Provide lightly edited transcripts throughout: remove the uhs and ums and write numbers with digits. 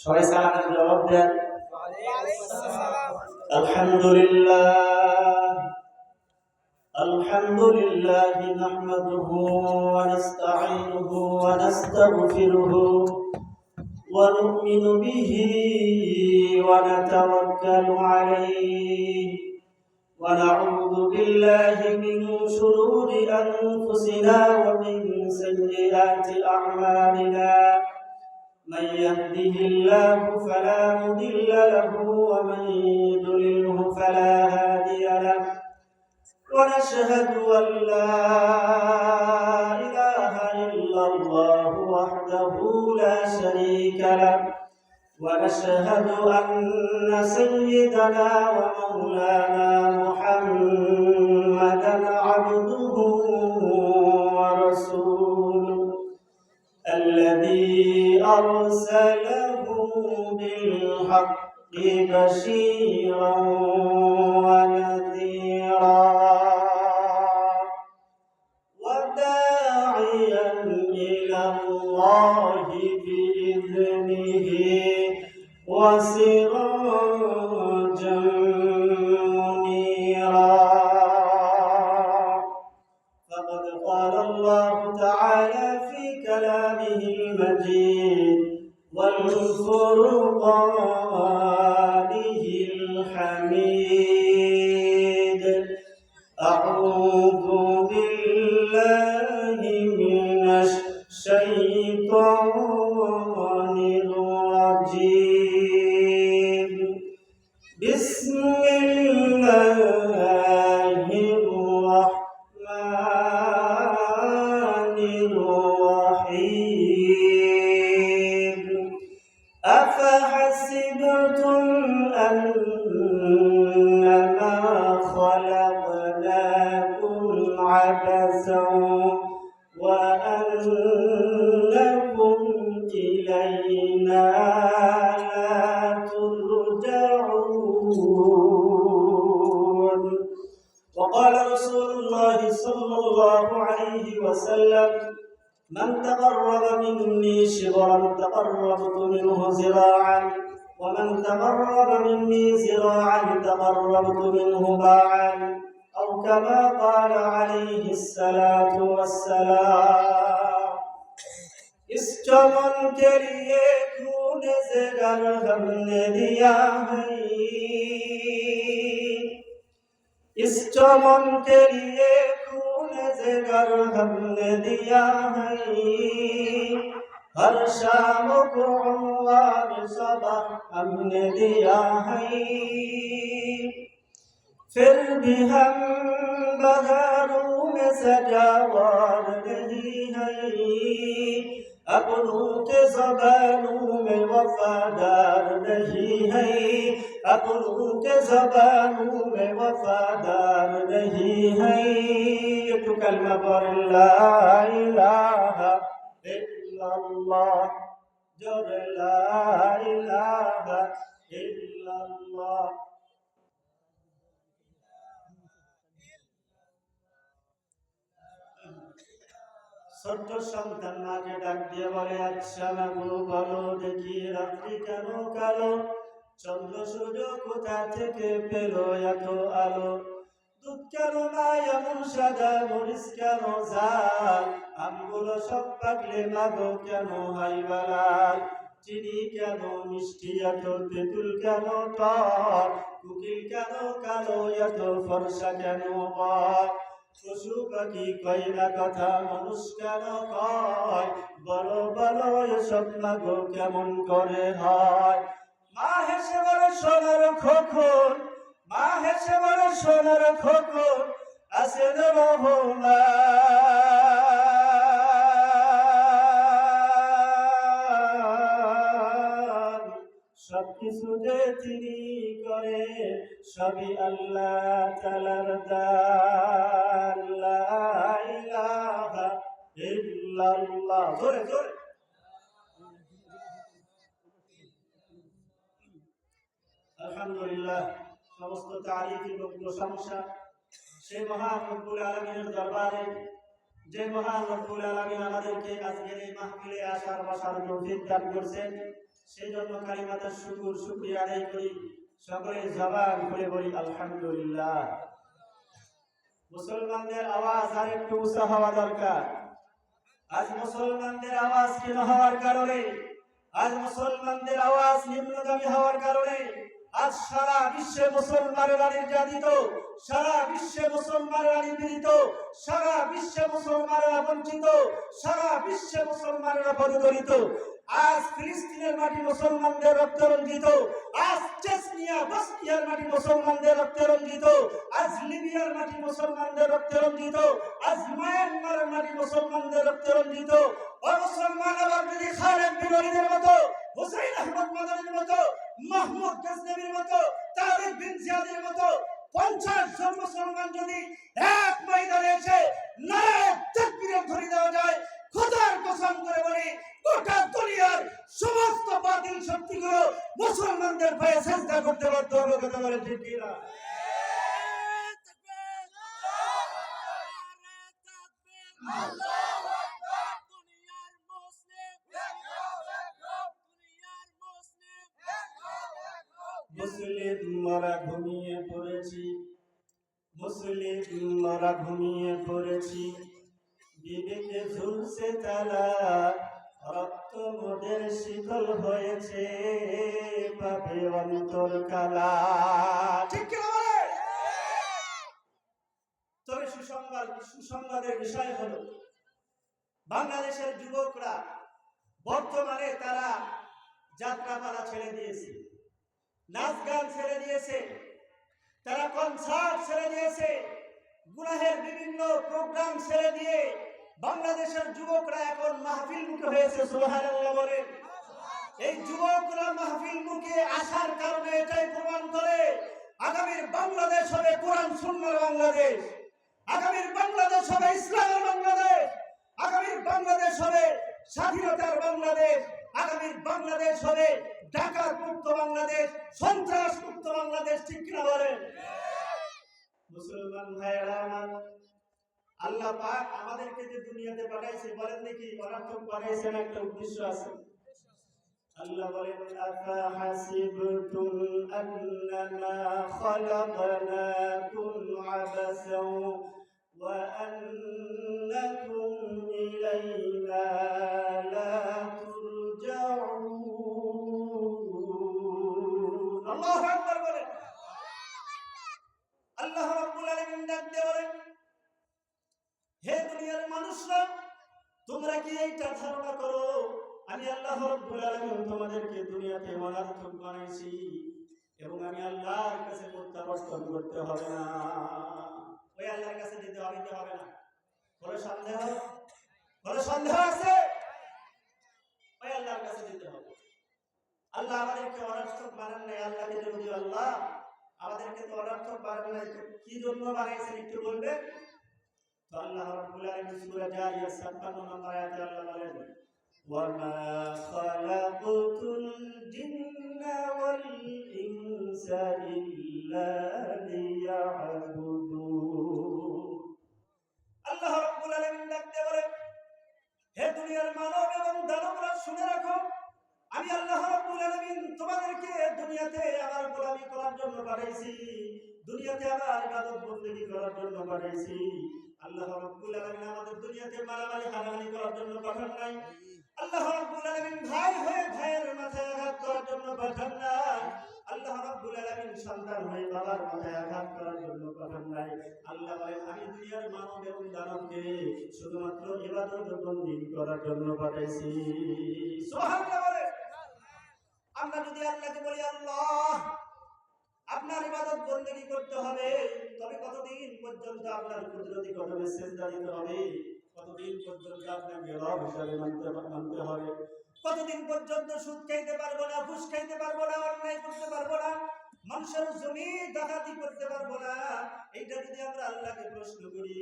সবাই সালামের জবাব দেন। আলহামদুলিল্লাহ আলহামদুলিল্লাহ নাহমাদুহু ওয়া নাস্তাঈনুহু ওয়া নাস্তাগফিরুহু ওয়া নু'মিনু বিহি ওয়া নাতাওয়াক্কালু আলাইহি ওয়া না'উযু বিল্লাহি মিন শুরুরি আনফুসিনা ওয়া মিন সাইয়্যাতি আ'মালিনা। من يهده الله فلا مضل له ومن يضلله فلا هادي له ونشهد أن لا إله إلا الله وحده لا شريك له ونشهد أن سيدنا ومولانا محمدا عبده ورسوله الذي أرسله بالحق بشيرا ونذيرا وداعيا إلى الله بإذنه وسراجا منيرا. فقد قال الله تعالى في كلامه المجيد والفرقانه الحميد: أعوذ بالله من الشيطان الرجيم. بسم الله الرحمن الرحيم. أفحسبتم أنما خلقناكم عبثا وأنكم إلينا لا ترجعون. وقال رسول الله صلى الله عليه وسلم: من تقرب مني شبرا تقربت منه ذراعا ومن تقرب مني ذراعا تقربت منه باعا أو كما قال عليه الصلاة والسلام. इस चमन के लिए खून से गर हमने दिया है, इस चमन के लिए खून से गर हमने दिया है, हर शाम को उन्वान सबह हमने दिया है, फिर भी हम बहारों में सजावार नहीं है, अपनों के ज़बानों में वफादार नहीं है, अपनों के ज़बानों में वफादार नहीं है. तो कलमा पर ला इलाहा इल्लल्लाह, जो ला इलाहा इल्लल्लाह. ছোট্ট সন্তান মাকে ডাক দিয়ে বলে: আচ্ছা বাবু বলো দেখি রাত্রি কেন কালো, চন্দ্র সূর্য কোথা থেকে পেল এত আলো, দুধ কেন নাই এমন সাদা, মরিচ কেন ঝাল, আমগুলো সব পাকলে মাগো কেন হয় বালাল, চিনি কেন মিষ্টি এত, তেঁতুল কেন টক, কোকিল কেন কালো এত, ফর্সা কেন বক, পশু পাখি কয় না কথা, মানুষ কেন কয়, বলো বলো এসব মাগো কেমন করে হয়. মা হেসে বলে সোনার খোকন, মা হেসে বলে সোনার খোকন, আছে রহমান. সবকিছু যে তিনি করে সবই আল্লাহ তাআলার দান. লা ইলাহা ইল্লাল্লাহ. জোরে জোরে. আলহামদুলিল্লাহ, সমস্ত তারিফ এবং প্রশংসা সেই মহান রব্বুল আলামিনের দরবারে যে মহান রব্বুল আলামিন আমাদেরকে আজকের এই মাহফিলে আসার বসার তৌফিক দান করেছেন, সেই জন্য কালিমাতে শুকরিয়া আদায় করি। সকলে জবান খুলে বলি আলহামদুলিল্লাহ। মুসলমানদের আওয়াজ আর একটু উঁচা হওয়া দরকার। আজ মুসলমানদের আওয়াজ ক্ষীণ হওয়ার কারণে, আজ মুসলমানদের আওয়াজ নিম্নগামী হওয়ার কারণে আজ সারা বিশ্বে মুসলমানেরা নির্যাতিত, সারা বিশ্বে মুসলমানেরা নিপীড়িত, সারা বিশ্বে মুসলমানেরা বঞ্চিত, সারা বিশ্বে মুসলমানেরা পদদলিত। আজ ফিলিস্তিনের মাটি মুসলমানদের রক্তে রঞ্জিত, আজ চেচনিয়া বসনিয়ার মাটি মুসলমানদের রক্তে রঞ্জিত, আজ লিবিয়ার মাটি মুসলমানদের রক্তে রঞ্জিত, আজ মায়ানমারের মাটি মুসলমানদের রক্তে রঞ্জিত। ও মুসলমান, আবার যদি খালেদ বিন ওলীদের মতো, হুসাইন আহমদ মাদানির মতো, মাহমুদ গজনবীর মতো, তারিক বিন জিয়াদের মতো 50 জন মুসলমান যদি এক ময়দানে এসে নারায়ে তাকবীরের ধ্বনি দেওয়া যায়, খোদার কসম করে বলি গোটা দুনিয়ার সমস্ত বাতিল শক্তিগুলো মুসলমানদের পায়ে সিজদা করতে বাধ্য হবে। কথা বলে ঠিক কিনা? মুসলিম মারা ঘুমিয়ে পড়েছি, মুসলিম মারা ঘুমিয়ে পড়েছি, বিবেকে ঝুলছে তালা, রক্ত মোদের শীতল হয়েছে, পাপে অন্তর কালা। ঠিক কি বলে? তবে সুসংবাদের বিষয় হলো বাংলাদেশের যুবকরা বর্তমানে তারা যাত্রাপালা ছেড়ে দিয়েছে, নাচ গান ছেড়ে দিয়েছে, তারা কনসার্ট ছেড়ে দিয়েছে, গুনাহের বিভিন্ন প্রোগ্রাম ছেড়ে দিয়ে বাংলাদেশের যুবকরা এখন মাহফিল মুখী হয়েছে। সুবহানাল্লাহ বলেন। এই যুবকরা মাহফিল মুখে আসার কারণে এটাই প্রমাণ করে আগামীর বাংলাদেশ হবে কোরআন সুন্নাহর বাংলাদেশ, আগামীর বাংলাদেশ হবে ইসলামের বাংলাদেশ, আগামীর বাংলাদেশ হবে স্বাধীনতার বাংলাদেশ, আগামীর বাংলাদেশ হবে ডাকাত মুক্ত বাংলাদেশ, সন্ত্রাস মুক্ত বাংলাদেশ। ঠিক কিনা বলেন? মুসলমান ভাইয়েরা আমার, আল্লাহ পাক আমাদেরকে যে দুনিয়াতে পাঠাইছে, বলেন দেখি অনার্থক পাঠাইছেন একটা উদ্দেশ্য আছে। আল্লাহ বলেন আফা হাসিবতুম আন্নামা খালাকনাকুম আবাসাও ওয়া আন্নাকুম ইলাইনা লা তুরজাউন। আল্লাহু আকবার বলেন। আল্লাহ রাব্বুল আলামিন ডাক দিয়ে বলেন, হে দুনিয়ার মানুষরা, তোমরা কি এইটা ধারণা করো আমি আল্লাহ রাব্বুল আলামিন তোমাদেরকে দুনিয়াতে অনার্থক বানাইছি এবং আমি আল্লাহর কাছে প্রত্যাবর্তন করতে হবে না? ওই আল্লাহর কাছে যেতে হবে কি হবে না? কোনো সন্দেহ আছে? ওই আল্লাহর কাছে যেতে হবে। আল্লাহ আমাদেরকে অনার্থক বানান নাই। আল্লাহকে যদি আল্লাহ আমাদেরকে তো অনার্থক বানান নাই, কি জন্য বানাইছেন একটু বলবে? তো আল্লাহ রাব্বুল আলামিন সূরা জারিয়াত 56 নম্বর আয়াতে আল্লাহ বলেন, ওয়া মা খালাকুতুল জিন্না ওয়াল ইনসা ইল্লা লিয়াবুদুন। আল্লাহ রাব্বুল আলামিন ডাকতে বলেন, হে দুনিয়ার মানব এবং দানবরা শুনে রাখো, আমি আল্লাহ রাব্বুল আলামিন তোমাদেরকে দুনিয়াতে আমার গোলামি করার জন্য পাঠাইছি, দুনিয়াতে আমার ইবাদত বندگی করার জন্য পাঠাইছি। আল্লাহ রাব্বুল আলামিন আমাদের দুনিয়াতে মারামারি হানাহানি করার জন্য পাঠান নাই। আল্লাহ রাব্বুল আলামিন ভাই হয়ে ভাইয়ের মাথায় আঘাত করার জন্য পাঠান নাই। আল্লাহ রাব্বুল আলামিন সন্তান হয়ে বাবার মাথায় আঘাত করার জন্য পাঠান নাই। আল্লাহ বলেন, আমি দুনিয়ার মানব এবং দানবকে শুধুমাত্র ইবাদত বندگی করার জন্য পাঠাইছি। সুবহানাল্লাহ বলে। আমরা যদি আল্লাহকে বলি, আল্লাহ আপনার ইবাদত বندگی করতে হবে, তবে কতদিন পর্যন্ত আপনার কুদরতি কদমে সিজদা দিতে হবে? কতদিন পর্যন্ত আপনাকে রব হিসেবে মানতে হবে? কতদিন পর্যন্ত সুদ খাইতে পারবো না, ঘুষ খাইতে পারবো না, অন্যায় করতে পারবো না, মানুষের জমি ডাকাতি করতে পারবো না? এইটা যদি আমরা আল্লাহকে প্রশ্ন করি,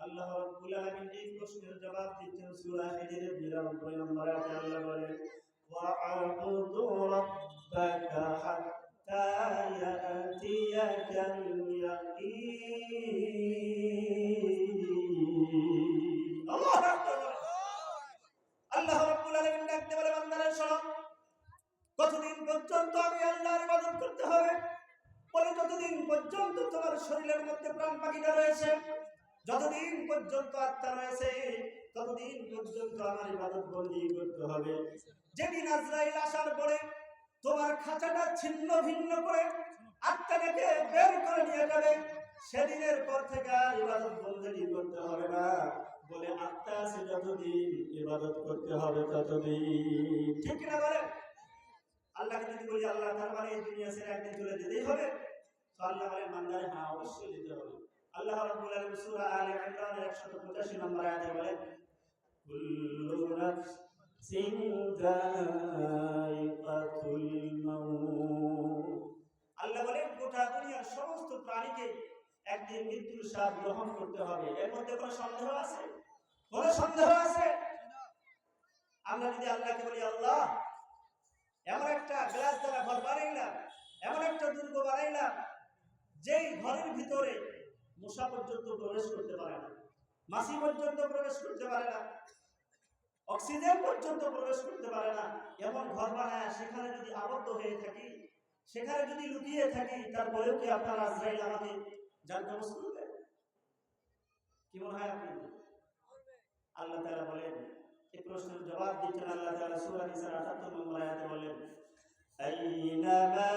আল্লাহ রাব্বুল আলামিন এই প্রশ্নের জবাব দিচ্ছেন সূরা হিজরের 92 নম্বর আয়াতে। আল্লাহ বলেন, ওয়া আবুদু রাব্বাকা হাত্তা ইয়াতিয়াকাল ইয়াকিন। কতদিন পর্যন্ত আমি আল্লাহর ইবাদত করতে হবে? বলে যতদিন পর্যন্ত তোমার শরীরের মধ্যে প্রাণ পাখিটা রয়েছে, যতদিন পর্যন্ত আত্মা রয়েছে, ততদিন পর্যন্ত আমার ইবাদত বন্দী করতে হবে। যেদিন আজরাইল আসার পরে তোমার খাঁচাটা ছিন্ন ভিন্ন করে আত্মাটাকে বের করে নিয়ে যাবে, সেদিনের পর থেকে আর ইবাদত বন্দী করতে হবে না। বলে আত্মা আছে যতদিন ইবাদত করতে হবে ততদিন। ঠিক না বলে? আল্লাহকে যদি বলি আল্লাহ তার মানে এই দুনিয়া ছেড়ে একদিন চলে যেতেই হবে, তো আল্লাহ বলেন বান্দারে হ্যাঁ অবশ্যই যেতে হবে। আল্লাহ রাব্বুল আলামিন সূরা আলে ইমরানের 185 নম্বর আয়াতে বলেন কুল্লু নাফসিন যায়িকাতুল মাউত। আল্লাহ বলেন গোটা দুনিয়ার সমস্ত প্রাণীকে একদিন মৃত্যুর স্বাদ গ্রহণ করতে হবে। এর মধ্যে কোনো সন্দেহ আছে? কোনো সন্দেহ আছে? আমরা যদি আল্লাহকে বলি আল্লাহ এমন একটা গ্লাস দ্বারা ঘর বানাইলাম, এমন একটা দুর্গ বানাইলাম যেই ঘরের ভিতরে মশা পর্যন্ত প্রবেশ করতে পারে না, মাছি পর্যন্ত প্রবেশ করতে পারে না, অক্সিজেন পর্যন্ত প্রবেশ করতে পারে না, এমন ঘর বানায় সেখানে যদি আবদ্ধ হয়ে থাকি, সেখানে যদি লুকিয়ে থাকি, তারপরেও কি আপনার আজরাইল আমাকে জান কবজ করবে? কি মনে হয় আপনি? আল্লাহ তাআলা বলেন, এই প্রশ্নের জবাব দিচ্ছেন আল্লাহ তাআলা সূরা নিসার ৭৮ নম্বর আয়াতে বলেন আইনামা